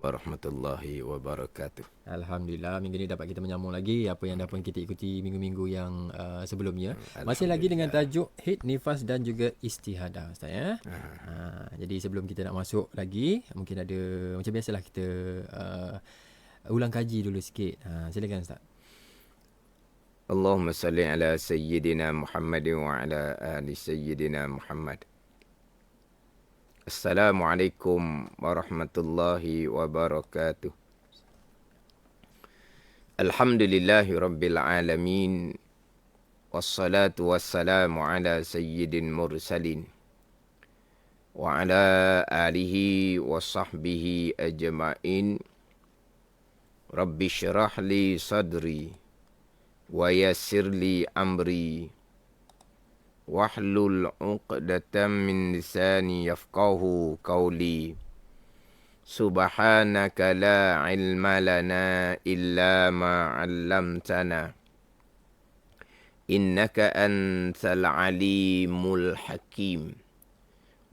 warahmatullahi wabarakatuh. Alhamdulillah, minggu ni dapat kita menyambung lagi apa yang dapat kita ikuti minggu-minggu yang sebelumnya. Masih lagi dengan tajuk haid, nifas dan juga istihadah, Ustaz ya. Jadi sebelum kita nak masuk lagi, mungkin ada macam biasalah kita ulang kaji dulu sikit. Silakan Ustaz. Allahumma salli ala sayyidina Muhammad wa ala ali sayyidina Muhammad. Assalamualaikum warahmatullahi wabarakatuh. Alhamdulillahi rabbil alamin. Wassalatu wassalamu ala sayyidin mursalin. Wa ala alihi wa sahbihi ajma'in. Rabbi syrah li sadri. Wa yassir li amri. Wahlul uqdatan min lisani yafqahu qawli. Subhanaka la ilma lana illa ma 'allamtana. Innaka antal alimul hakim.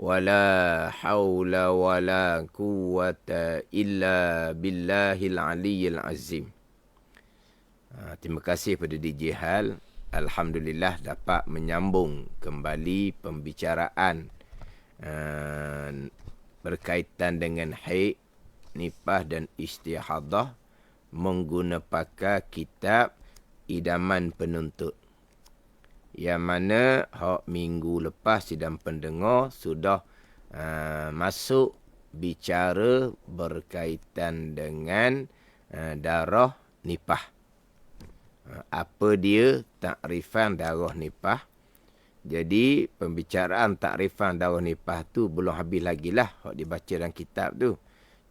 Wala hawla wala quwwata illa billahil aliyyil azim. Terima kasih pada DJ Hal. Alhamdulillah dapat menyambung kembali pembicaraan berkaitan dengan haid, nifas dan istihadah menggunakan kitab Idaman Penuntut. Yang mana minggu lepas sidang pendengar sudah masuk bicara berkaitan dengan darah nifas. Apa dia takrifan darah nifas. Jadi pembicaraan takrifan darah nifas tu belum habis lagi lah hak dibaca dalam kitab tu.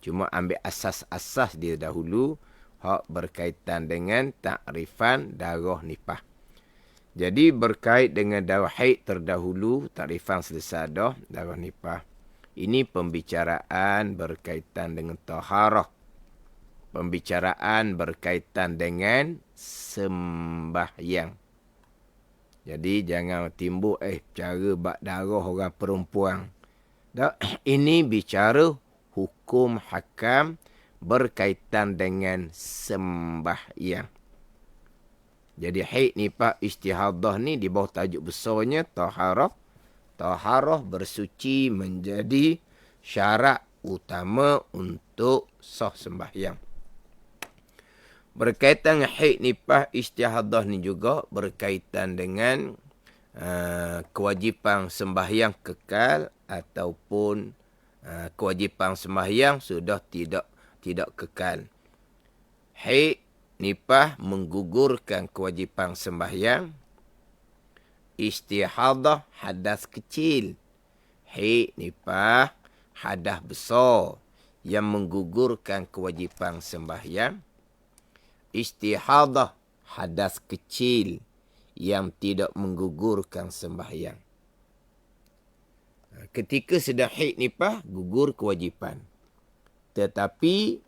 Cuma ambil asas-asas dia dahulu hak berkaitan dengan takrifan darah nifas. Jadi berkait dengan darah haid terdahulu, takrifan selesai dah darah nifas. Ini pembicaraan berkaitan dengan taharah. Pembicaraan berkaitan dengan sembahyang. Jadi jangan timbul cara bak darah orang perempuan. Ini bicara hukum hakam berkaitan dengan sembahyang. Jadi haid, nifas, istihadah ni di bawah tajuk besarnya taharah. Taharah bersuci menjadi syarat utama untuk sah sembahyang. Berkaitan dengan haid, nifas, istihadah ni juga berkaitan dengan kewajipan sembahyang kekal ataupun kewajipan sembahyang sudah tidak kekal. Haid, nifas menggugurkan kewajipan sembahyang. Istihadah hadas kecil. Haid, nifas hadas besar yang menggugurkan kewajipan sembahyang. Istihadah hadas kecil yang tidak menggugurkan sembahyang. Ketika sedang haid, nifas gugur kewajipan. Tetapi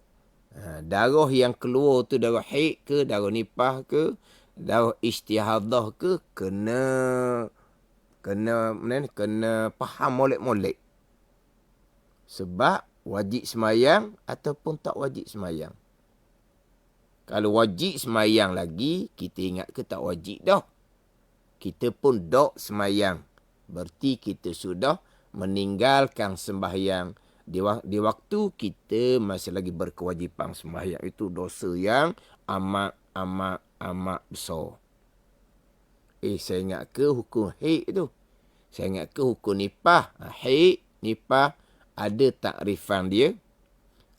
darah yang keluar tu darah haid ke, darah nifas ke, darah istihadah ke, kena faham molek-molek. Sebab wajib semayang ataupun tak wajib semayang. Kalau wajib semayang lagi, kita ingat ke tak wajib dah. Kita pun dok semayang. Berarti kita sudah meninggalkan sembahyang. Di waktu kita masih lagi berkewajipan sembahyang. Itu dosa yang amat besar. Saya ingat ke hukum haid tu. Saya ingat ke hukum nifas. Haid, nifas ada takrifan dia.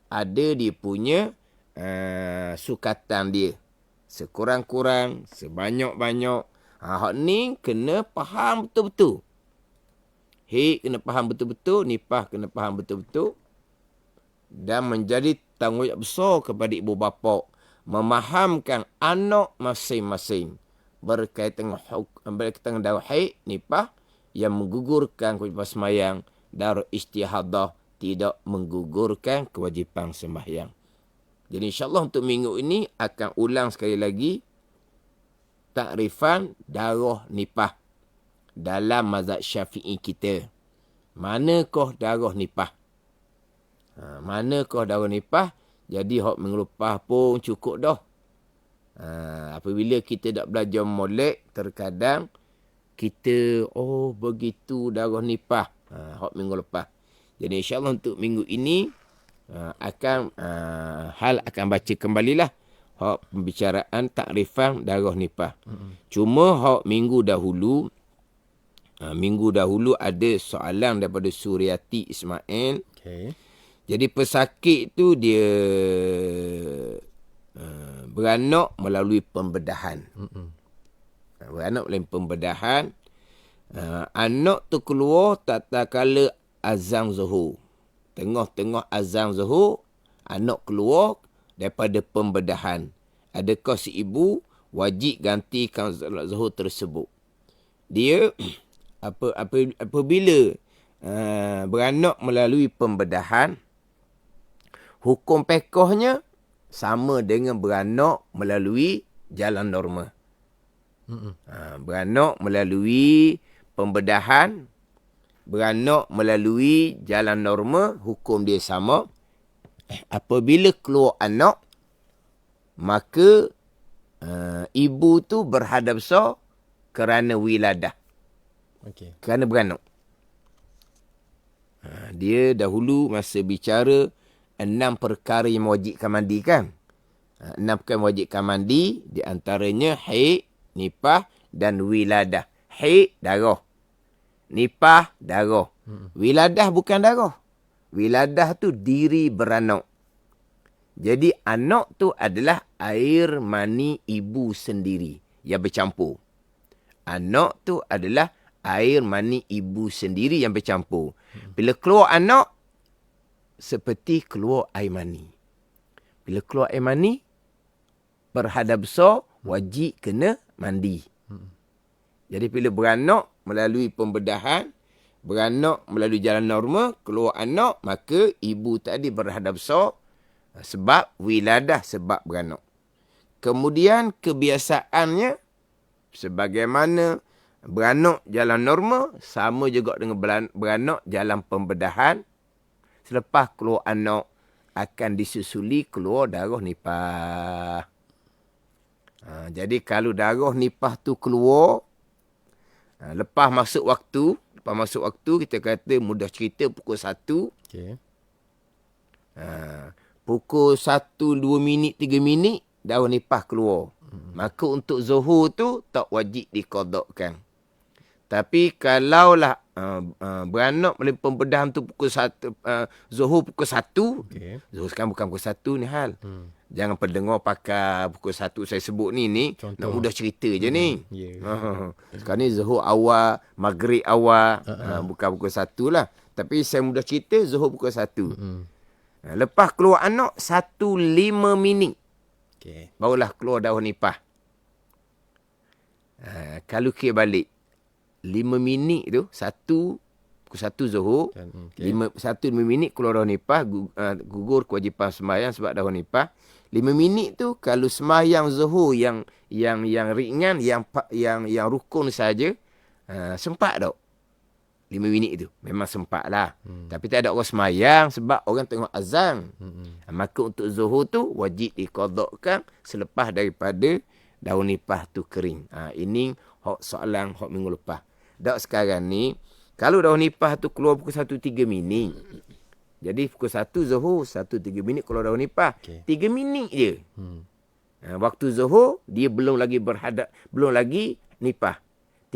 Ada dia punya sukatan dia. Sekurang-kurang, sebanyak-banyak. Hak ni kena faham betul-betul. Haid kena faham betul-betul, nifas kena faham betul-betul. Dan menjadi tanggungjawab besar kepada ibu bapa memahamkan anak masing-masing berkaitan dengan darah haid, nifas yang menggugurkan kewajipan sembahyang, darah istihadah tidak menggugurkan kewajipan sembahyang. Jadi insyaAllah untuk minggu ini akan ulang sekali lagi takrifan darah nifas dalam mazhab Syafi'i kita. Manakah darah nifas? Manakah darah nifas Jadi hak minggu lepas pun cukup dah. Apabila kita dak belajar molek, terkadang kita begitu darah nipah. Hak minggu lepas. Jadi insya-Allah untuk minggu ini hal akan baca kembalilah hak pembicaraan takrifan darah nipah. Cuma hak minggu dahulu ada soalan daripada Suryati Ismail. Okey. Jadi pesakit tu dia beranak melalui pembedahan. Beranak melalui pembedahan. Anak tu keluar tatkala azan Zuhur. Tengah-tengah azan Zuhur, anak keluar daripada pembedahan. Adakah si ibu wajib gantikan solat Zuhur tersebut? Dia apabila beranak melalui pembedahan, hukum fiqhnya sama dengan beranak melalui jalan normal. Beranak melalui pembedahan, beranak melalui jalan normal, hukum dia sama. Apabila keluar anak, maka ibu tu berhadap sah kerana wiladah. Okey. Kerana beranak. Dia dahulu masa bicara 6 perkara yang mewajibkan mandi kan. 6 perkara mewajibkan mandi, di antaranya haid, nipah dan wiladah. Haid, darah. Nipah, darah. Wiladah bukan darah. Wiladah tu diri beranak. Jadi anak tu adalah air mani ibu sendiri yang bercampur. Anak tu adalah air mani ibu sendiri yang bercampur. Bila keluar anak, seperti keluar air mani. Bila keluar air mani, berhadap besar, wajib kena mandi. Jadi bila beranak melalui pembedahan, beranak melalui jalan normal, keluar anak, maka ibu tadi berhadap besar sebab wiladah, sebab beranak. Kemudian kebiasaannya, sebagaimana beranak jalan normal, sama juga dengan beranak jalan pembedahan. Selepas keluar anak, akan disusuli keluar darah nipah. Jadi kalau darah nipah tu keluar, lepas masuk waktu, kita kata mudah cerita pukul 1. Okey. Pukul 1, 2 minit, 3 minit, darah nipah keluar. Maka untuk zuhur tu tak wajib diqadakkan. Tapi kalaulah beranak melalui pembedahan tu pukul 1, zuhur pukul 1. Okey. Zuhur sekarang bukan pukul 1 ni hal. Jangan pendengar pakai pukul 1 saya sebut ni. Contoh. Nak mudah cerita je ni. Yeah. Sekarang ni zuhur awal, maghrib awal. Bukan pukul 1 lah. Tapi saya mudah cerita zuhur pukul 1. Lepas keluar anak, 1.5 minit. Okey. Barulah keluar darah nipah. Kalau kira balik, 5 minit tu, pukul 1 zuhur, 1-5 minit keluar darah nipah, gugur kewajipan sembahyang sebab darah nipah. 5 minit tu, kalau sembahyang zuhur yang ringan, yang rukun saja, sempat tak? 5 minit tu. Memang sempat lah. Tapi tak ada orang sembahyang sebab orang tengok azan. Maka untuk zuhur tu, wajib diqadakkan selepas daripada daun nipah tu kering. Ini soalan hak minggu lepas. Dak sekarang ni, kalau daun nipah tu keluar pukul 1.3 minit. Jadi pukul 1 zuhur, 1.3 minit keluar daun nipah. 3 minit je. Waktu zuhur, dia belum lagi nipah.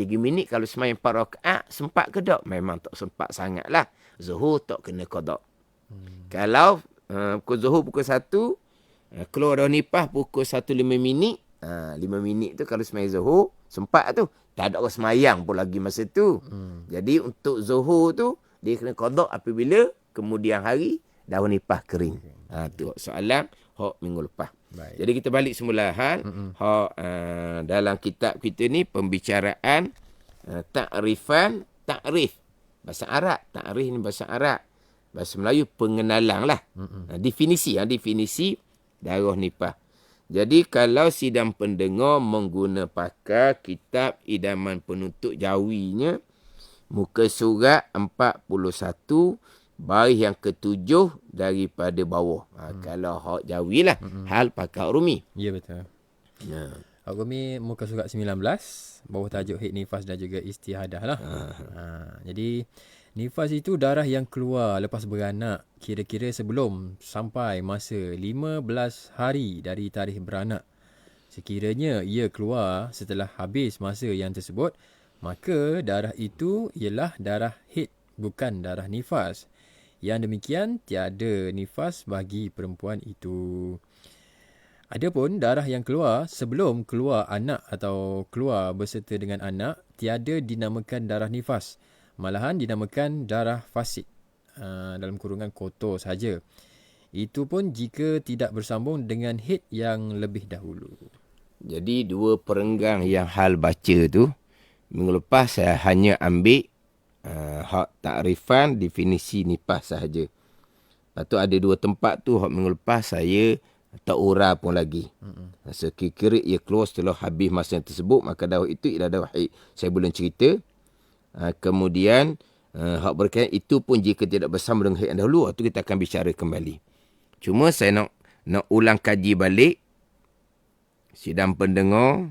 3 minit kalau sembahyang 4 rakaat, sempat ke tak? Memang tak sempat sangat lah. Zuhur tak kena qada. Kalau pukul zuhur pukul 1, keluar daun nipah pukul 1.5 minit. 5 minit tu kalau sembahyang zuhur, sempat tu. Tak ada orang sembahyang pun lagi masa tu. Jadi untuk zuhur tu, dia kena qada apabila kemudian hari daun nipah kering. Tu soalan hak minggu lepas. Baik. Jadi kita balik semula hal. Dalam kitab kita ni pembicaraan takrif. Bahasa Arab. Takrif ni bahasa Arab. Bahasa Melayu pengenalan lah. Definisi darah nipah. Jadi kalau sidang pendengar pakai kitab idaman penuntut jawinya, muka surat 41 baris yang ketujuh daripada bawah. Kalau hak Jawi lah, hal pakai rumi. Ya, betul. Hak Rumi muka surat 19, bawah tajuk haid nifas dan juga istihadah lah. Jadi nifas itu darah yang keluar lepas beranak kira-kira sebelum sampai masa 15 hari dari tarikh beranak. Sekiranya ia keluar setelah habis masa yang tersebut, maka darah itu ialah darah haid, bukan darah nifas. Yang demikian tiada nifas bagi perempuan itu. Adapun darah yang keluar sebelum keluar anak atau keluar berserta dengan anak tiada dinamakan darah nifas. Malahan dinamakan darah fasid. Dalam kurungan kotor saja. Itu pun jika tidak bersambung dengan haid yang lebih dahulu. Jadi dua perenggang yang hal baca tu, minggu lepas saya hanya ambil hak takrifan definisi nifas sahaja. Lepas tu ada dua tempat tu hak minggu lepas saya tak ura pun lagi. So kira-kira ia keluar setelah habis masa yang tersebut, maka darah itu ialah darah haid. Saya belum cerita. Kemudian hak berkaitan itu pun jika tidak bersama dengan haid yang dahulu, itu kita akan bicara kembali. Cuma saya nak ulang kaji balik sidang pendengar,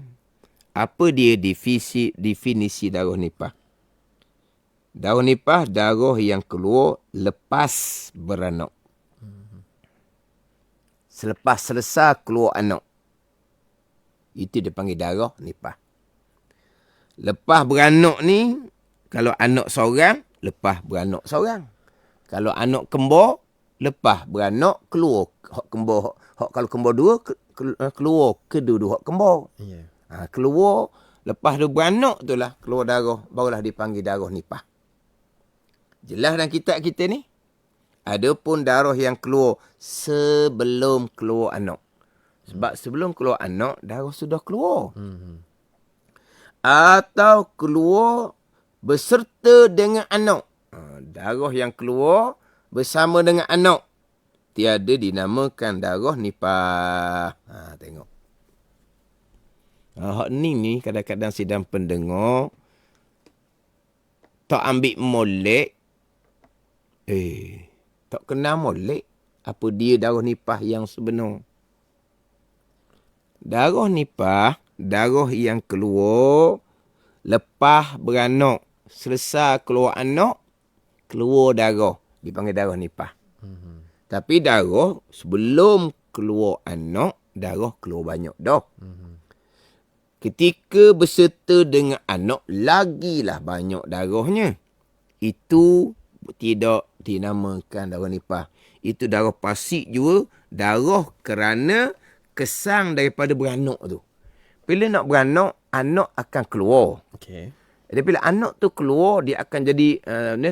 apa dia definisi darah nifas. Darah nifas darah yang keluar lepas beranak. Selepas selesai keluar anak. Itu dia panggil darah nifas. Lepas beranak ni, kalau anak seorang, lepas beranak seorang. Kalau anak kembar, lepas beranak, keluar hak kembar. Hak kalau kembar dua, keluar kedua-dua hak kembar. Yeah. Keluar, lepas dia beranak tu lah, keluar darah. Barulah dipanggil darah nifas. Jelas dalam kitab kita ni? Adapun darah yang keluar sebelum keluar anak. Sebab sebelum keluar anak, darah sudah keluar. Atau keluar berserta dengan anak. Darah yang keluar bersama dengan anak. Tiada dinamakan darah nifas. Tengok. Hak ni kadang-kadang sidang pendengar tak ambil molek. Tak kenal molek apa dia darah nifas yang sebenar. Darah nifas, darah yang keluar lepas beranak. Selesai keluar anak, keluar darah. Dipanggil darah nifas. Tapi darah sebelum keluar anak, darah keluar banyak dah. Ketika berserta dengan anak, lagilah banyak darahnya. Itu tidak dinamakan darah nifas. Itu darah pasik juga. Darah kerana kesang daripada beranak tu. Bila nak beranak, anak akan keluar. Okay. Jadi bila anak tu keluar, dia akan jadi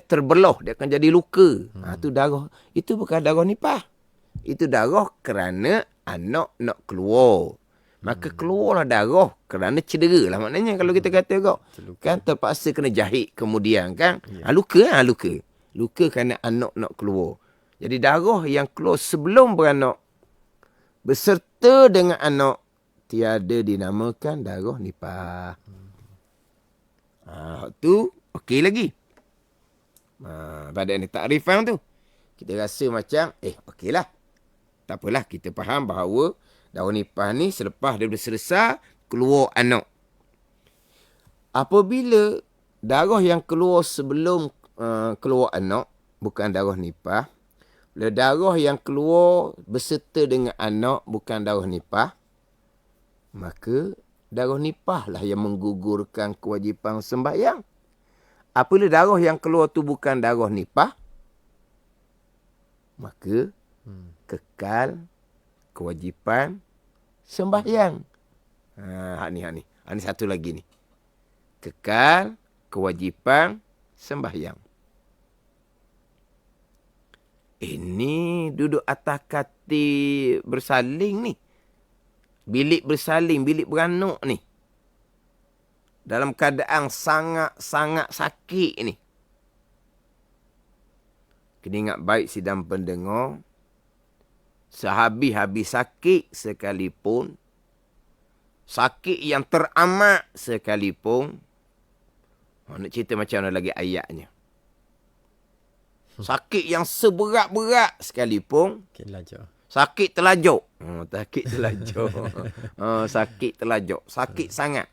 terbelah. Dia akan jadi luka. Tu darah. Itu bukan darah nifas. Itu darah kerana anak nak keluar. Maka keluarlah darah kerana cedera lah maknanya kalau kita kata kau. Kan terpaksa kena jahit kemudian kan. Yeah. Luka. Luka kerana anak nak keluar. Jadi darah yang keluar sebelum beranak beserta dengan anak tiada dinamakan darah nifas. Tu okey lagi. Pada ni takrifan tu. Kita rasa macam okeylah. Tak apalah, kita faham bahawa darah nifas ni selepas dia selesai keluar anak. Apabila darah yang keluar sebelum keluar anak bukan darah nifas, bila darah yang keluar berserta dengan anak bukan darah nifas, maka darah nifas lah yang menggugurkan kewajipan sembahyang. Apabila darah yang keluar tu bukan darah nifas, maka kekal kewajipan sembahyang. Hak ni. Hak ni satu lagi ni. Kekal kewajipan sembahyang. Ini duduk atas katil bersaling ni. Bilik bersaling, bilik beranak ni. Dalam keadaan sangat-sangat sakit ni. Kena ingat baik sidang pendengar. Sehabis-habis sakit sekalipun, sakit yang teramat sekalipun, nak cerita macam mana lagi ayatnya. Sakit yang seberat-berat sekalipun, sakit telajuk. Sakit telajuk. Sakit telajuk. Sakit sangat.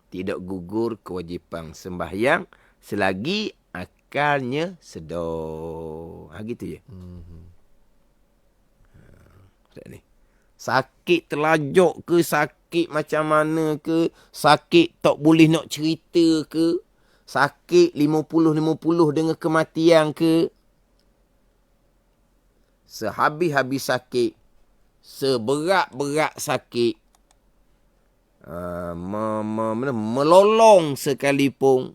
Tidak gugur kewajipan sembahyang selagi akalnya sedar. Gitu je. Ni. Sakit telajuk ke, sakit macam mana ke, sakit tak boleh nak cerita ke, sakit 50-50 dengan kematian ke, sehabis-habis sakit, seberat-berat sakit, melolong sekalipun,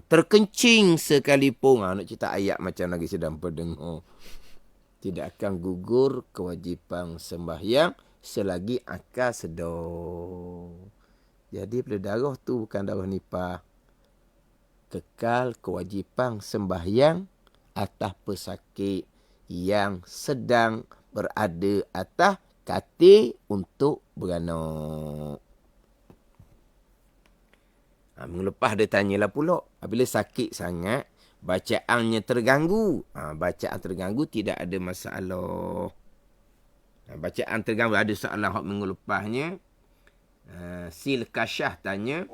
terkencing sekalipun, nak cerita ayat macam lagi sedang pendengar, tidak akan gugur kewajipan sembahyang selagi akal sedar. Jadi bila darah tu bukan darah nipah, kekal kewajipan sembahyang atas pesakit yang sedang berada atas katil untuk beranak. Minggu lepas dia tanyalah pula, bila sakit sangat, bacaannya terganggu. Bacaan terganggu tidak ada masalah. Bacaan terganggu ada soalan hak minggu lepasnya. Sil Kasyah tanya,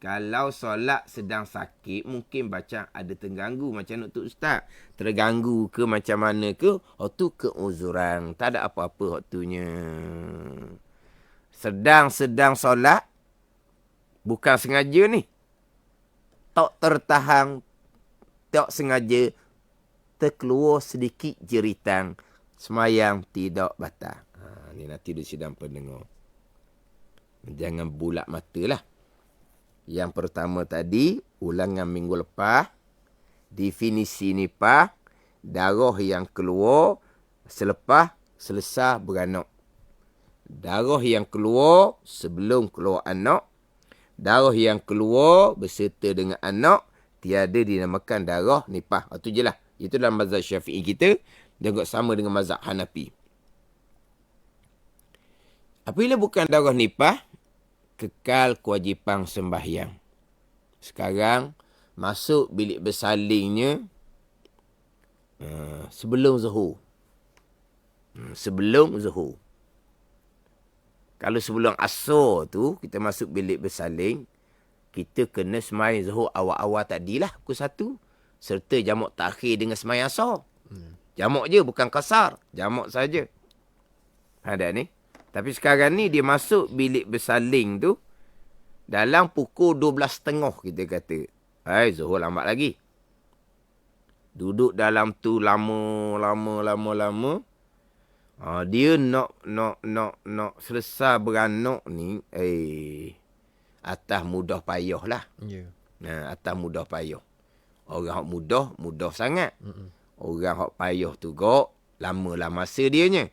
kalau solat sedang sakit, mungkin bacaan ada terganggu. Macam mana tu Ustaz? Terganggu ke macam mana ke? Tu keuzuran. Tak ada apa-apa waktunya. Sedang solat, bukan sengaja ni. Tak tertahan, tak sengaja terkeluar sedikit jeritan, semayang tidak batal. Ni nanti dia sidang pendengar. Jangan bulat mata lah. Yang pertama tadi, ulangan minggu lepas, definisi nipah, darah yang keluar selepas selesai beranak. Darah yang keluar sebelum keluar anak. Darah yang keluar berserta dengan anak tiada dinamakan darah nipah. Itu je lah. Itu dalam mazhab Syafi'i kita. Dia juga sama dengan mazhab Hanafi. Apabila bukan darah nipah, kekal kewajipan sembahyang. Sekarang, masuk bilik bersalingnya sebelum zuhur. Sebelum zuhur. Kalau sebelum asar tu, kita masuk bilik bersaling, kita kena semayang zuhur awal-awal tadilah, pukul 1. Serta jamak takhir dengan semayang asar. Jamak je, bukan kasar. Jamak saja. Ada ni. Tapi sekarang ni, dia masuk bilik bersaling tu, dalam pukul 12.30 kita kata. Zuhur lambat lagi. Duduk dalam tu lama. Dia nak selesai beranak ni, atas mudah payah lah. Atas mudah payah. Orang yang mudah sangat. Orang yang payah tu kok, lamalah masa dianya.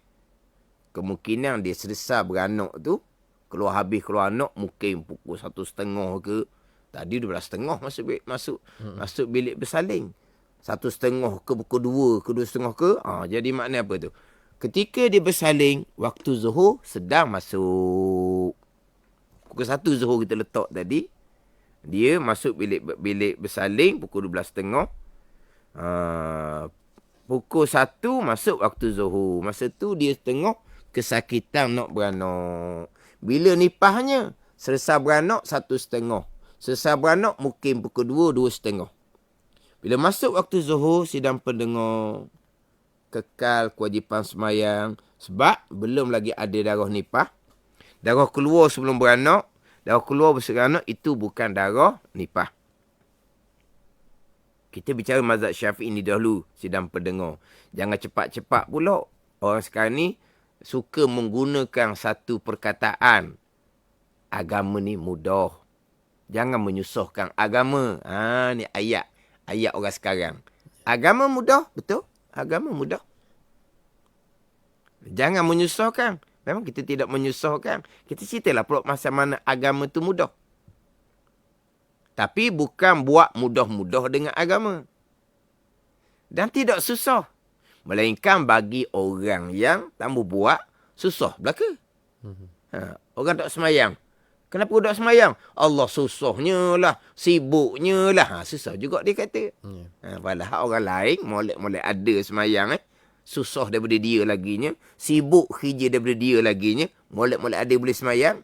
Kemungkinan dia selesai beranak tu, keluar anak, mungkin pukul 1.30 ke. Tadi 12.30 masuk bilik bersaling. 1.30 ke pukul 2 ke 2.30 ke. Jadi makna apa tu? Ketika dia bersaling, waktu zuhur sedang masuk. Pukul 1 zuhur kita letak tadi. Dia masuk bilik bersaling pukul 12.30. Pukul 1 masuk waktu zuhur. Masa tu dia tengok kesakitan nak beranak. Bila nipahnya, selesai beranak 1.30. Selesai beranak mungkin pukul 2, 2.30. Bila masuk waktu zuhur, sidang pendengar, kekal kewajipan semayang. Sebab belum lagi ada darah nipah. Darah keluar sebelum beranak. Darah keluar bersama anak, itu bukan darah nipah. Kita bicara mazhab Syafi'i ni dahulu, sidang pendengar. Jangan cepat-cepat pula. Orang sekarang ni suka menggunakan satu perkataan. Agama ni mudah. Jangan menyusahkan agama. Ni ayat. Ayat orang sekarang. Agama mudah, betul? Agama mudah. Jangan menyusahkan. Memang kita tidak menyusahkan. Kita ceritalah pula masa mana agama tu mudah. Tapi bukan buat mudah-mudah dengan agama. Dan tidak susah. Melainkan bagi orang yang tak mau buat, susah belaka. Orang tak semayang. Kenapa budak semayang? Allah susahnya lah, sibuknya lah. Susah juga dia kata. Padahal orang lain, molek-molek ada semayang. Susah daripada dia laginya. Sibuk kerja daripada dia laginya. Molek-molek ada boleh semayang.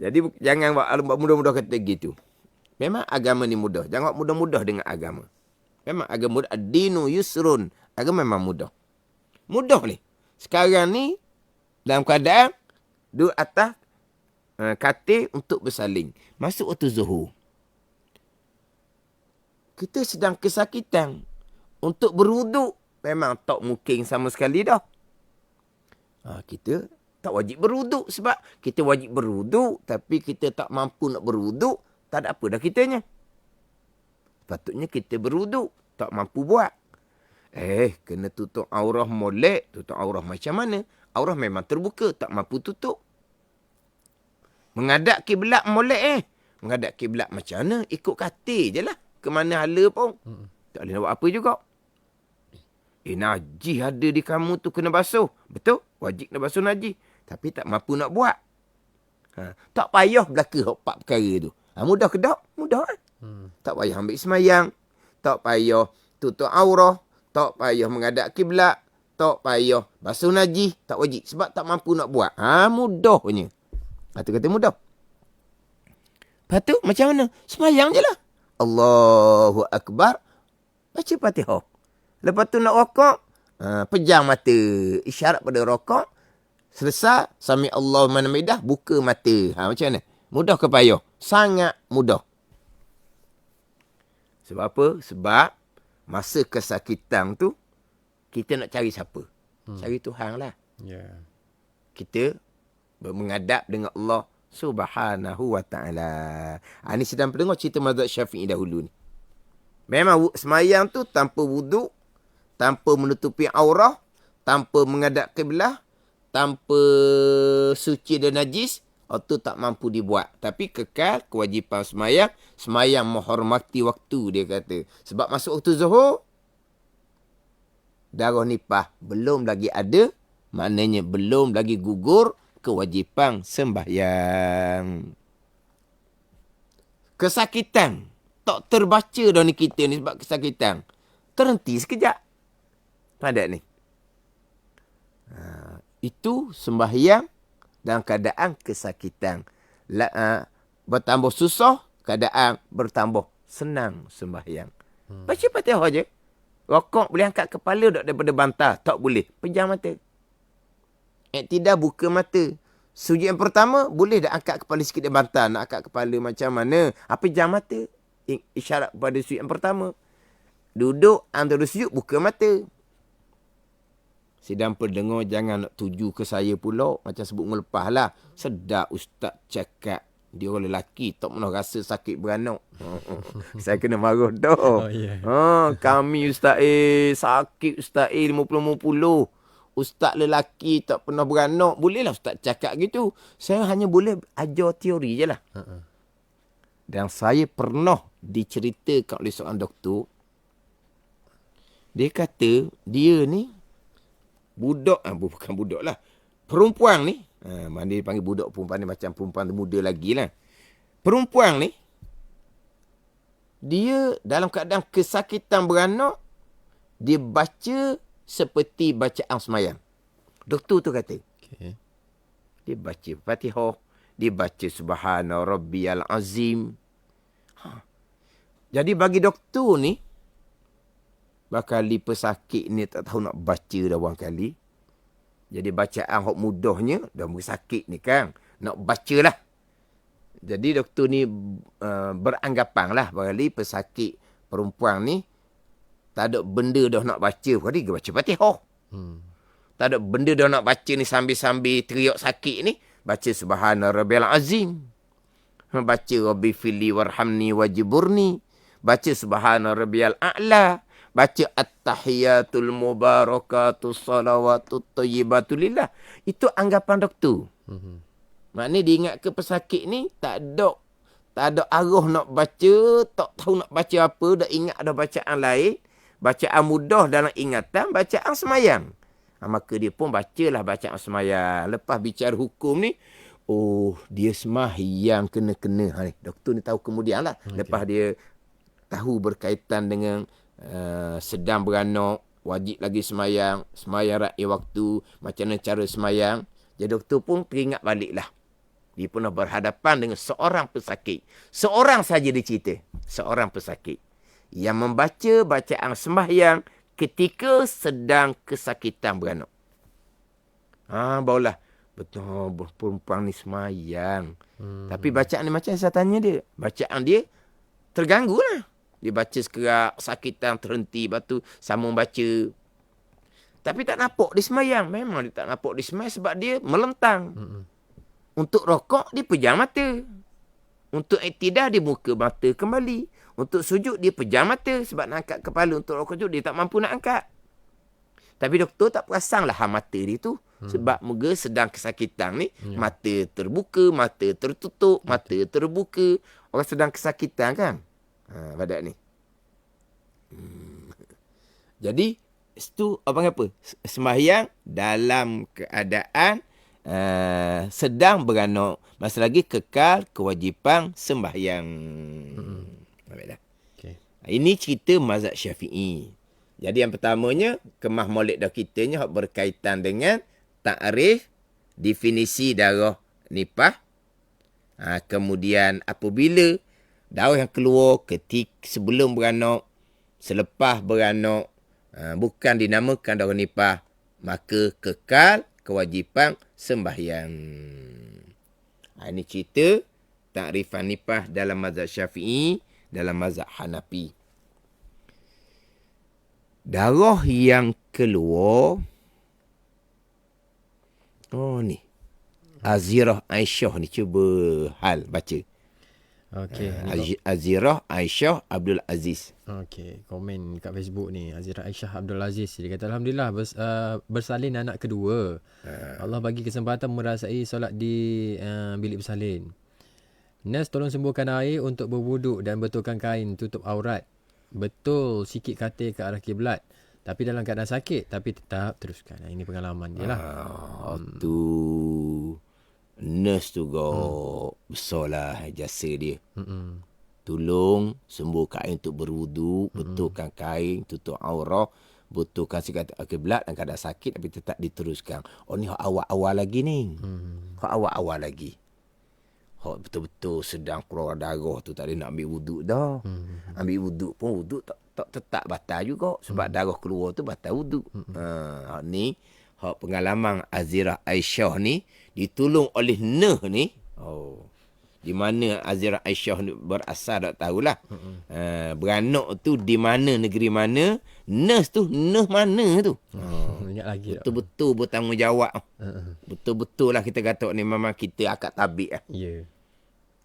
Jadi jangan buat mudah-mudah kata gitu. Memang agama ni mudah. Jangan buat mudah-mudah dengan agama. Memang agama mudah. Ad-dinu yusrun. Agama memang mudah. Mudah ni. Sekarang ni, dalam keadaan, duduk atas katil untuk bersaling. Masuk waktu zuhur. Kita sedang kesakitan. Untuk berwuduk, memang tak mungkin sama sekali dah. Kita tak wajib berwuduk. Sebab kita wajib berwuduk, tapi kita tak mampu nak berwuduk, tak ada apa dah kitanya. Patutnya kita berwuduk, tak mampu buat. Kena tutup aurah molek. Tutup aurah macam mana? Aurah memang terbuka, tak mampu tutup. Menghadap kiblat molek Menghadap kiblat macam mana? Ikut katil je lah. Ke mana hala pun. Tak boleh nak buat apa juga. Najis ada di kamu tu kena basuh. Betul? Wajib nak basuh najis. Tapi tak mampu nak buat. Tak payah belaka 4 perkara tu. Mudah ke tak? Mudah kan? Tak payah ambil semayang. Tak payah tutup aurah. Tak payah menghadap kiblat. Tak payah basuh najis. Tak wajib. Sebab tak mampu nak buat. Mudahnya. Itu kata mudah. Lepas tu macam mana? Semayang je lah. Allahu Akbar. Baca Fatihah. Lepas tu nak rokok. Pejam mata. Isyarat pada rokok. Selesai. Sami Allahu liman hamidah. Buka mata. Macam mana? Mudah ke payah? Sangat mudah. Sebab apa? Sebab masa kesakitan tu, kita nak cari siapa? Cari Tuhan lah. Kita menghadap dengan Allah Subhanahu wa ta'ala. Ini sedang pendengar cerita mazhab Syafi'i dahulu ni. Memang semayang tu tanpa wuduk, tanpa menutupi aurah, tanpa menghadap kiblah, tanpa suci dan najis, itu tak mampu dibuat. Tapi kekal kewajipan semayang. Semayang menghormati waktu, dia kata. Sebab masuk waktu zuhur, darah nipah belum lagi ada. Maknanya belum lagi gugur kewajipan sembahyang. Kesakitan. Tak terbaca dah ni kita ni sebab kesakitan. Terhenti sekejap. Padat ni. Itu sembahyang dalam keadaan kesakitan. Bertambah susah, keadaan bertambah senang sembahyang. Baca Fatihah je. Rokok boleh angkat kepala daripada bantal. Tak boleh. Pejam mata. Tidak buka mata. Sujud yang pertama, boleh dah angkat kepala sikit dari bantal. Nak angkat kepala macam mana? Pejam mata. Isyarat pada sujud yang pertama. Duduk antara sujud, buka mata. Sidang pendengar jangan nak tuju ke saya pula. Macam sebut melepah lah. Sedap ustaz cakap. Dia orang lelaki tak pernah rasa sakit beranak. Saya kena marah dah. Kami ustaz sakit ustaz 50-50. Ustaz lelaki tak pernah beranak. Bolehlah ustaz cakap gitu. Saya hanya boleh ajar teori je lah. Dan saya pernah diceritakan oleh seorang doktor. Dia kata dia ni budak, bukan budak lah. Perempuan ni, mana dia panggil budak perempuan ni macam perempuan muda lagi lah. Perempuan ni, dia dalam keadaan kesakitan beranak, dia baca seperti bacaan semayang. Doktor tu kata. Dia baca Fatihah, dia baca Subhana Rabbiyal Azim. Jadi bagi doktor ni, bakali pesakit ni tak tahu nak baca dah orang kali. Jadi bacaan hok mudahnya, dah sakit ni kan. Nak baca lah. Jadi doktor ni beranggapan lah. Barangkali pesakit perempuan ni, tak ada benda dah nak baca. Kali dia baca Fatihah. Tak ada benda dah nak baca ni sambil-sambil teriak sakit ni. Baca Subhana Rabbiyal Azim. Baca Rabbi fili warhamni wajiburni. Baca Subhana Rabbiyal A'la. Baca At-Tahiyatul Mubarakatus Salawatut Tayyibatul Lillah. Itu anggapan doktor. Maknanya dia ingat ke pesakit ni tak ada arah nak baca, tak tahu nak baca apa, dah ingat ada bacaan lain. Bacaan mudah dalam ingatan, bacaan semayang. Maka dia pun bacalah bacaan semayang. Lepas bicara hukum ni, Oh, dia sembahyang kena-kena. Doktor ni tahu kemudian lah. Okay. Lepas dia tahu berkaitan dengan sedang beranak, wajib lagi sembahyang rakyat waktu, macam mana cara sembahyang. Jadi doktor pun teringat balik lah. Dia pernah berhadapan dengan seorang pesakit. Seorang saja dia cerita. Seorang pesakit yang membaca bacaan sembahyang ketika sedang kesakitan beranak. Barulah betul perempuan ni sembahyang. Tapi bacaan ni macam saya tanya dia. Bacaan dia terganggu lah. Dia baca sekerak, sakitan terhenti, lepas tu sambung baca. Tapi tak nampak dia sembahyang. Memang dia tak nampak dia sembahyang sebab dia melentang. Untuk rokok, dia pejam mata. Untuk iktidah, dia buka mata kembali. Untuk sujud, dia pejam mata. Sebab nak angkat kepala untuk rokok sujud, dia tak mampu nak angkat. Tapi doktor tak perasan lah mata dia tu. Sebab moga sedang kesakitan ni, mata terbuka, mata tertutup, mata terbuka. Orang sedang kesakitan kan? Badak ni. Jadi, itu apa? Sembahyang dalam keadaan sedang beranak. Masih lagi kekal kewajipan sembahyang. Baiklah. Okay. Ini cerita mazhab Syafi'i. Jadi yang pertamanya, kemah maulid dah kitanya berkaitan dengan takrif, definisi darah nipah. Kemudian apabila darah yang keluar sebelum beranak, selepas beranak, bukan dinamakan darah nipah, maka kekal kewajipan sembahyang. Ini cerita takrifan nipah dalam mazhab Syafi'i, dalam mazhab Hanafi. Darah yang keluar, ni Azirah Aisyah ni, cuba hal baca. Okey. Azirah Aisyah Abdul Aziz. Okey, komen kat Facebook ni. Azirah Aisyah Abdul Aziz. Dia kata, Alhamdulillah bersalin anak kedua. Allah bagi kesempatan merasai solat di bilik bersalin. Nurse tolong sembuhkan air untuk berwuduk dan betulkan kain tutup aurat. Betul sikit katil ke arah kiblat. Tapi dalam keadaan sakit, tapi tetap teruskan. Ini pengalaman dia lah. Tu nurse tu besarlah jasa dia. Tolong sembuh kain untuk berwuduk, betulkan kain, tutup aurat, betulkan sikit kiblat dan keadaan sakit tapi tetap diteruskan. Ni awal-awal lagi ni. Awal-awal lagi. Betul-betul sedang keluar darah tu, tak ada nak ambil wuduk dah. Ambil wuduk pun wuduk tak tetap batal juga sebab darah keluar tu batal wuduk. Ni pengalaman Azirah Aisyah ni ditolong oleh Nuh ni. Di mana Azirah Aisyah ni berasal tak tahulah. Beranak tu di mana, negeri mana, nurse tu Nuh mana tu. Betul-betul bertanggungjawab. Betul-betul lah kita kata ni memang kita akad tabik lah. Ya.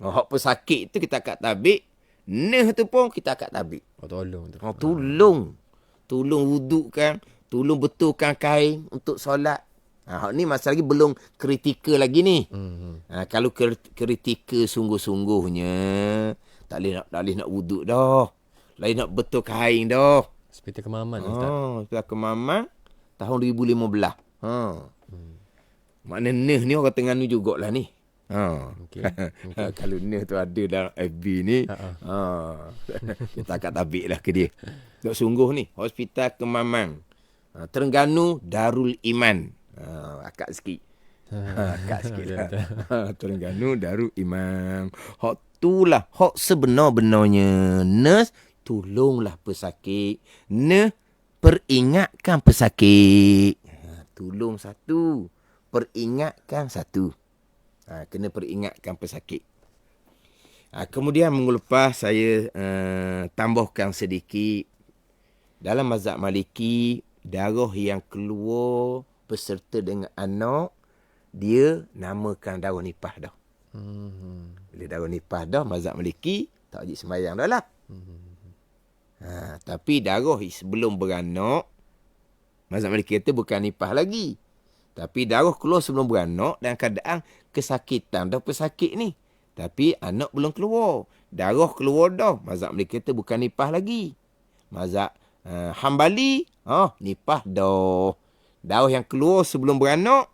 Hak pesakit tu kita akad tabik. Nuh tu pun kita akad tabik. Tolong tu. Tolong wudukkan, tolong betulkan kain untuk solat. Hak ni masa lagi belum kritikal lagi ni. Kalau kritikal sungguh-sungguhnya, tak boleh nak wuduk dah. Lain nak betul kain dah. Seperti kemaman Ustaz. Seperti kemaman tahun 2015. Maknanya Nuh ni orang Terengganu jugalah ni. Okay. Kalau Nuh tu ada dalam FB ni, kita akan tabik lah ke dia. Tak sungguh ni, Hospital Kemaman. Terengganu Darul Iman. Akak sikit. Akak sikit lah. Terengganu Darul Iman. Hak tu lah, hak sebenar-benarnya. Nurse, tolonglah pesakit. Peringatkan pesakit. Tolong satu, peringatkan satu. Kena peringatkan pesakit. Kemudian minggu lepas saya tambahkan sedikit. Dalam mazhab Maliki, darah yang keluar beserta dengan anak, dia namakan darah nipah dah. Bila darah nipah dah, mazhab Maliki tak wajib sembahyang dah lah. Tapi darah sebelum beranak, mazhab Maliki kata bukan nipah lagi. Tapi darah keluar sebelum beranak dalam keadaan kesakitan. Dah pesakit ni. Tapi anak belum keluar. Darah keluar dah. Mazhab Maliki kata bukan nipah lagi. Mazhab Hambali, nipah dah. Darah yang keluar sebelum beranak,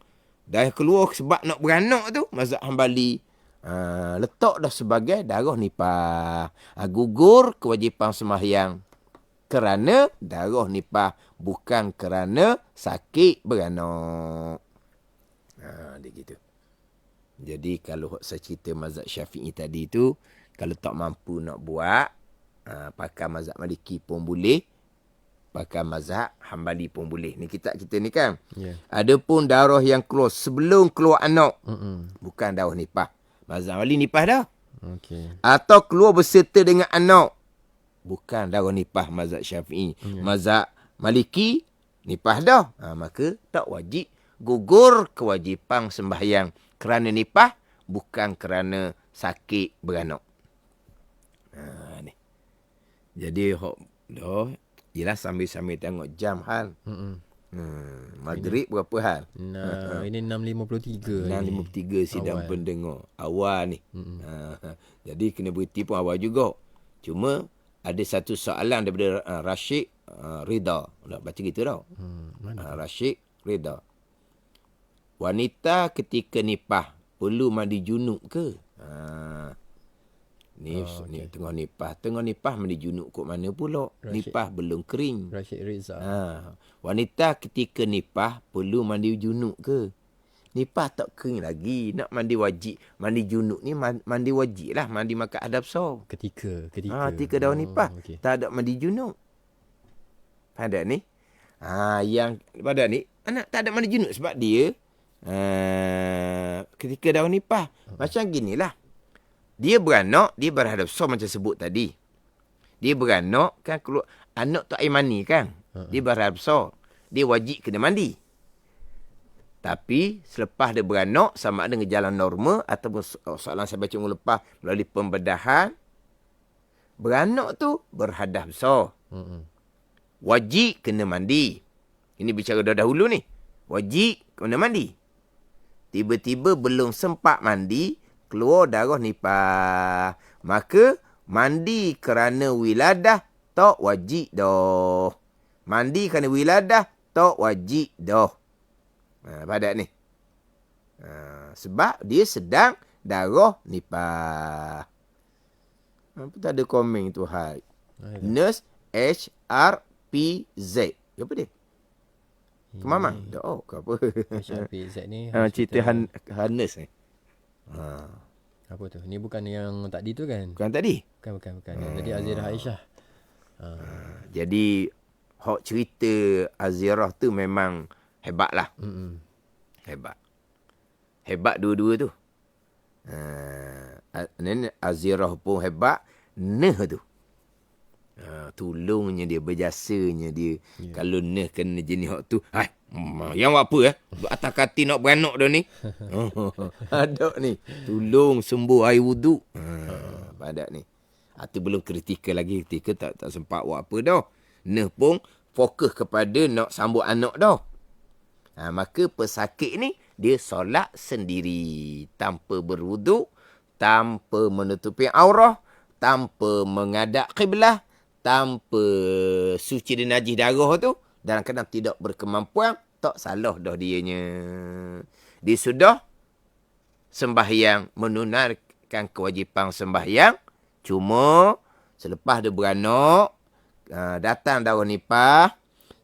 Dan keluar sebab nak beranak tu, mazhab Hambali letak dah sebagai darah nipah. Gugur kewajipan sembahyang kerana darah nipah, bukan kerana sakit beranak. Dia gitu. Jadi kalau saya cerita mazhab Syafi'i tadi tu, kalau tak mampu nak buat, pakai mazhab Maliki pun boleh, pakai mazhab Hambali pun boleh. Ni kitab kita ni kan. Yeah. Adapun darah yang keluar sebelum keluar anak, bukan darah nipah. Mazhab Hambali nipah dah. Okey. Atau keluar berserta dengan anak, bukan darah nipah mazhab Syafi'i. Mazhab Maliki nipah dah. Maka tak wajib, gugur kewajipan sembahyang kerana nipah, bukan kerana sakit beranak. Ni. Jadi yelah sambil-sambil tengok jam hal. Maghrib berapa hal? Nah, ini 6.53. 6.53 sidang pendengar awal ni. Jadi kena berhenti pun awal juga. Cuma ada satu soalan daripada Rashid Rida. Nak baca gitu tau. Rashid Rida. Wanita ketika nipah perlu mandi junub ke? Ni tengah nipah mandi junub kot mana pula? Nipah belum kering. Rashid Riza. Wanita ketika nipah perlu mandi junub ke? Nipah tak kering lagi, nak mandi wajib. Mandi junub ni mandi wajib lah, mandi makan adab so. Ketika daun nipah, tak ada mandi junub. Pada ni, yang pada ni anak tak ada mandi junub sebab dia ketika daun nipah. Macam ginilah. Dia beranak, dia berhadap so macam sebut tadi. Dia beranak kan, keluar anak tu air mani kan. Dia berhadap so. Dia wajib kena mandi. Tapi selepas dia beranak, sama ada dengan jalan normal ataupun soalan saya baca minggu lepas melalui pembedahan, beranak tu berhadap so. Wajib kena mandi. Ini bicara dahulu ni. Wajib kena mandi. Tiba-tiba belum sempat mandi, keluar darah nipah. Maka mandi kerana wiladah tak wajib dah. Mandi kerana wiladah tak wajib dah. Pada ni. Sebab dia sedang darah nipah. Apa tak ada komen tu hai. Nurse HRPZ. Apa dia? Kemamang? Oh, ke apa? HRPZ ni. Cerita Hanes ni. Apa tu? Ni bukan yang tadi tu kan? Bukan tadi? Bukan. Tadi Azirah Aisyah. Jadi, hak cerita Azirah tu memang hebat lah. Hebat dua-dua tu. Azirah pun hebat. Neh tu. Tolongnya dia, berjasanya dia. Kalau Neh kena jenis hak tu, yang apa atas kati nak beranak dah ni. Ada ni. Tolong sembuh air wuduk. Pada ni. Itu belum kritikal lagi. Ketika tak sempat buat apa dah. Neh pun fokus kepada nak sambut anak dah. Maka pesakit ni, dia solat sendiri. Tanpa berwuduk, tanpa menutupi aurah, tanpa menghadap qiblah, tanpa suci dan najis darah tu, dalam keadaan tidak berkemampuan, tak salah dah dianya. Dia sudah sembahyang, menunaikan kewajipan sembahyang. Cuma selepas dia beranak, datang darah nipah.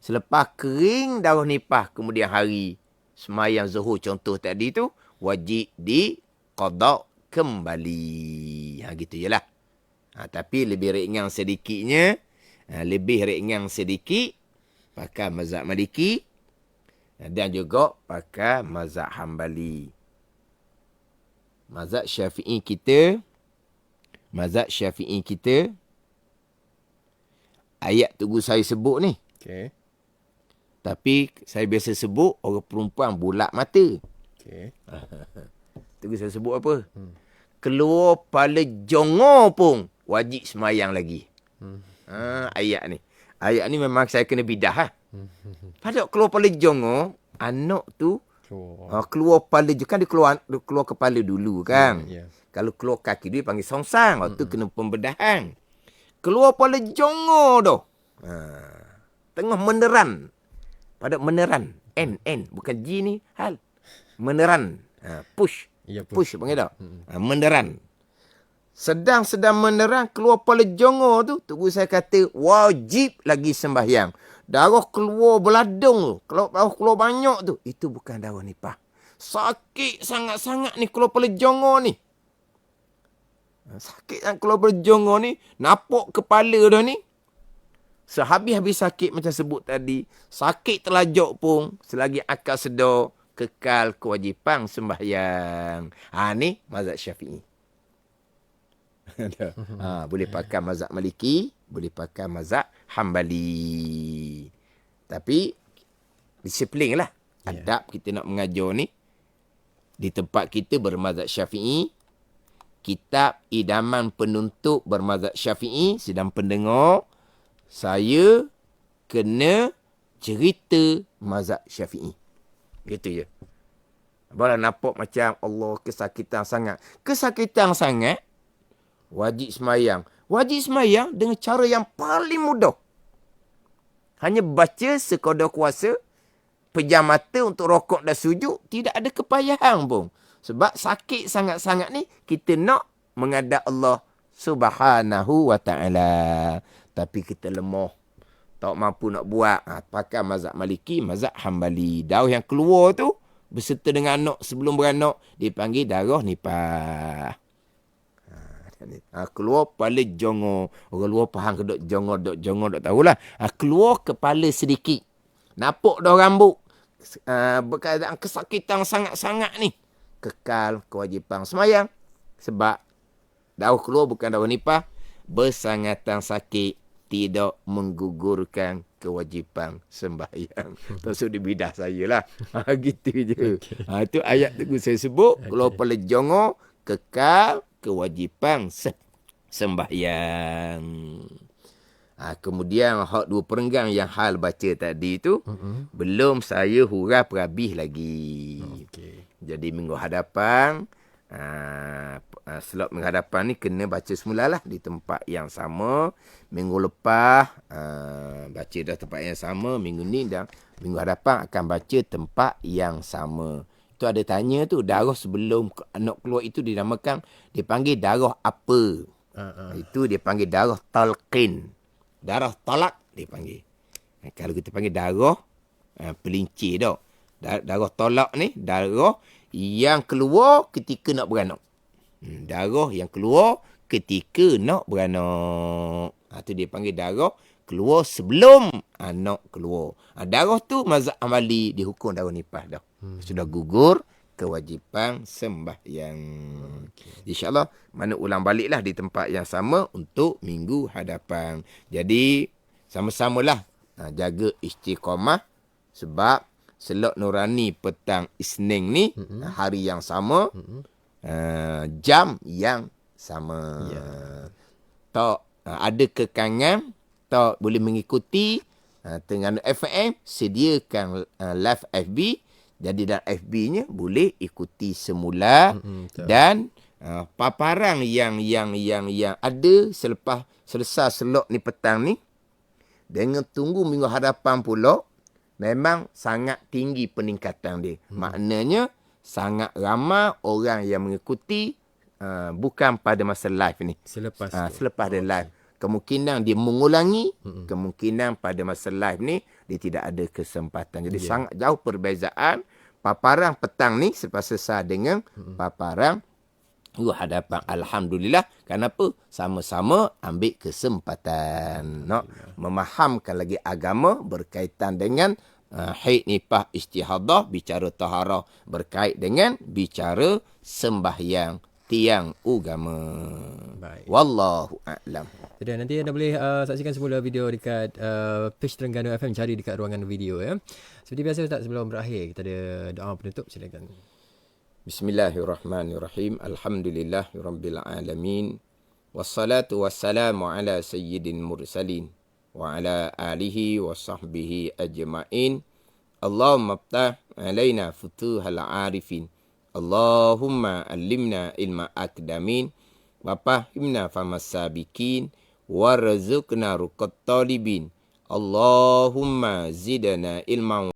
Selepas kering darah nipah, kemudian hari semayang zuhur contoh tadi tu, wajib diqada kembali. Gitu je lah. Tapi lebih ringan sedikitnya, pakai mazhab Maliki dan juga pakai mazhab Hambali. Mazhab Syafi'i kita, ayat tunggu saya sebut ni. Okey. Tapi saya biasa sebut orang perempuan bulat mata. Okey. Tunggu saya sebut apa? Keluar pala jongo pun wajib semayang lagi. Ayat ni. Ayat ni memang saya kena bidah. Pada keluar pala jongo, anak tu keluar pala, kan dia keluar kepala dulu kan. Kalau keluar kaki dia panggil songsang. Tu kena pembedahan. Keluar pala jongo dah. Tengah meneran. Pada meneran. N. Bukan G ni. Hal. Meneran. Push. Ya, Push panggil tak? Meneran. Sedang meneran keluar kepala jongo tu. Tok Guru saya kata wajib lagi sembahyang. Darah keluar beladung tu. Kalau darah keluar banyak tu. Itu bukan darah nipah. Sakit sangat-sangat ni keluar kepala jongo ni. Sakit sangat keluar kepala jongo ni. Napok kepala dah ni. Sehabis-habis sakit macam sebut tadi. Sakit terlajak pun. Selagi akal sedar. Kekal kewajipan sembahyang. Ni mazhab Syafi'i. Boleh pakai mazhab Maliki, boleh pakai mazhab Hambali. Tapi disiplin lah. Adab kita nak mengajar ni. Di tempat kita bermazhab Syafi'i. Kitab idaman penuntut bermazhab Syafi'i. Sedang pendengar, saya kena cerita mazhab Syafi'i. Gitu je. Barulah nampak macam Allah kesakitan sangat. Kesakitan sangat, wajib semayang. Wajib semayang dengan cara yang paling mudah. Hanya baca sekadar kuasa, pejam mata untuk rokok dan sujud, tidak ada kepayahan pun. Sebab sakit sangat-sangat ni, kita nak menghadap Allah Subhanahu wa ta'ala. Tapi kita lemah. Tak mampu nak buat. Pakai mazhab Maliki, mazhab Hambali. Darah yang keluar tu, berserta dengan anak sebelum beranak, dipanggil darah nipah. Keluar kepala jongo. Orang luar faham ke dok jongo, dok tahulah. Keluar kepala sedikit. Napok dah rambut. Berkeadaan kesakitan sangat-sangat ni. Kekal kewajipan semayang. Sebab darah keluar bukan darah nipah. Bersangatan sakit. Tidak menggugurkan kewajipan sembahyang. Terus di bidah saya lah. Gitu je. Okay. Itu ayat tu saya sebut. Okay. Kalau kepala jongo, kekal kewajipan sembahyang. Kemudian hak dua perenggang yang hal baca tadi tu, belum saya hurah perhabis lagi. Okay. Jadi minggu hadapan, slot minggu hadapan ni kena baca semula lah di tempat yang sama. Minggu lepas baca dah tempat yang sama. Minggu ni dan minggu hadapan akan baca tempat yang sama. Itu ada tanya tu, darah sebelum anak keluar itu dinamakan, dipanggil darah apa? Itu dia panggil darah talqin. Darah talak dipanggil. Kalau kita panggil darah pelincir dah. Darah tolak ni darah yang keluar ketika nak beranak. Darah yang keluar ketika nak beranak. Itu dia panggil darah keluar sebelum anak keluar. Darah tu mazhab Amali dihukum darah nipah dah. Sudah gugur kewajipan sembahyang. Okay. InsyaAllah mana ulang baliklah di tempat yang sama untuk minggu hadapan. Jadi sama-samalah jaga istiqamah sebab slot nurani petang Isnin ni hari yang sama, jam yang sama. Tak ada kekangan, tak boleh mengikuti Terengganu FM sediakan live FB. Jadi dalam FB-nya boleh ikuti semula dan paparan yang ada selepas selesai slot ni petang ni dengan tunggu minggu hadapan pula memang sangat tinggi peningkatan dia. Maknanya sangat ramai orang yang mengikuti bukan pada masa live ni. Selepas dia live. Kemungkinan dia mengulangi, kemungkinan pada masa live ni dia tidak ada kesempatan. Jadi sangat jauh perbezaan paparan petang ni selepas selesai dengan paparan hadapan. Alhamdulillah. Kenapa? Sama-sama ambil kesempatan. Memahamkan lagi agama berkaitan dengan haid, nifas, istihadah, bicara taharah berkait dengan bicara sembahyang tiang agama. Baik. Wallahu a'lam. Jadi nanti anda boleh saksikan semula video dekat page Terengganu FM, cari dekat ruangan video ya. Seperti biasa Ustaz, sebelum berakhir kita ada doa penutup, silakan. Bismillahirrahmanirrahim. Alhamdulillahirabbil alamin. Wassalatu wassalamu ala sayyidil mursalin wa ala alihi wa sahbihi ajma'in. Allahumma ftah alaina futuhal arifin. Allahumma allimna ilma akdamin wa fahimna famas sabiqin warzuqna ruqat talibin. Allahumma zidna ilman